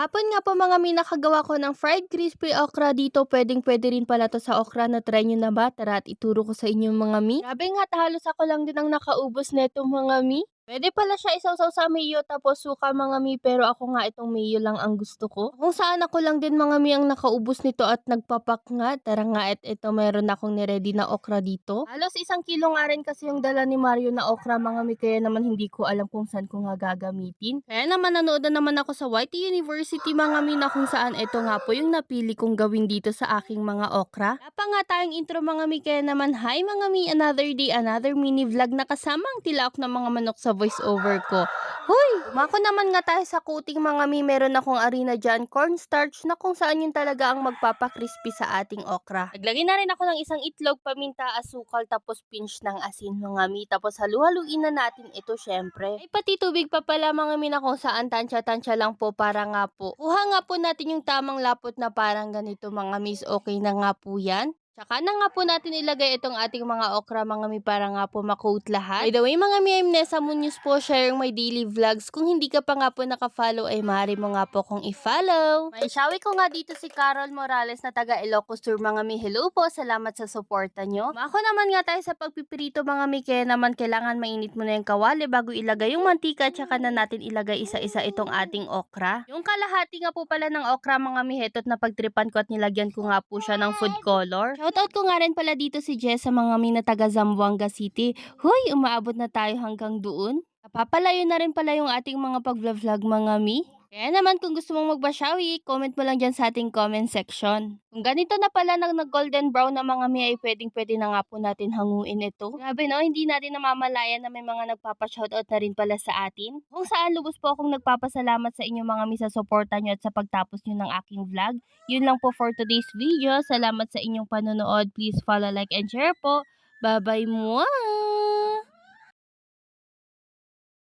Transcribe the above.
Kahapon nga po mga mi nakagawa ko ng fried crispy okra dito. Pwedeng-pwede rin pala 'to sa okra. Na-try niyo na ba? Tara at ituro ko sa inyo mga mi. Grabe nga't halos ako lang din ang nakaubos nito mga mi. Puwede pala siya isawsaw sa mayo tapos suka mga mi, pero ako nga itong mayo lang ang gusto ko. Kung saan ako lang din mga mi ang nakaubos nito at nagpapak nga. Tara nga at ito meron akong ni-ready na okra dito. Halos 1 kilo nga rin kasi yung dala ni Mario na okra mga mi, kaya naman hindi ko alam kung saan ko nga gagamitin. Kaya naman nanood na naman ako sa YT University mga mi na kung saan ito nga po yung napili kong gawin dito sa aking mga okra. Wala pa nga tayong intro mga mi, kaya naman hi mga mi, another day, another mini vlog na kasama ang tilaok ng mga manok sa voice over ko. Hoy! Umako naman nga tayo sa kuting mga mi, meron akong arena dyan, cornstarch na kung saan yun talaga ang magpapakrispy sa ating okra. Naglagay na rin ako ng isang itlog, paminta, asukal, tapos pinch ng asin mga mi. Tapos halu-haluin na natin ito syempre. Ay pati tubig pa pala mga mi na kung saan tansya-tansya lang po para nga po. Kuha nga po natin yung tamang lapot na parang ganito mga mis, okay na nga po yan. Tsaka na nga po natin ilagay itong ating mga okra mga mi para nga po makoat lahat. By the way mga mi, I'm Nessa Munoz po, sharing my daily vlogs. Kung hindi ka pa nga po naka-follow ay maaari mo nga po kung i-follow. May shawi ko nga dito si Carol Morales na taga Ilocos Sur mga mi. Hello po, salamat sa suporta nyo. Ako naman nga tayo sa pagpipirito mga mi, kaya naman kailangan mainit mo na yung kawali bago ilagay yung mantika, tsaka na natin ilagay isa-isa itong ating okra. Yung kalahati nga po pala ng okra mga mi, heto't napagtripan ko at nilagyan ko nga po siya ng food color. Shoutout ko nga rin pala dito si Jess sa mga mi na taga Zamboanga City. Hoy, umaabot na tayo hanggang doon. Napapalayo na rin pala yung ating mga pag-vlog mga mi. Kaya naman kung gusto mong magbasyawi, comment mo lang dyan sa ating comment section. Kung ganito na pala nag-golden brown na mga mi ay pwedeng-pwede na nga po natin hanguin ito. Grabe no, hindi natin namamalayan na may mga nagpapa-shoutout na rin pala sa atin. Kung saan lubos po akong nagpapasalamat sa inyo mga mi sa suporta nyo at sa pagtapos nyo ng aking vlog. Yun lang po for today's video. Salamat sa inyong panonood. Please follow, like, and share po. Bye-bye mo!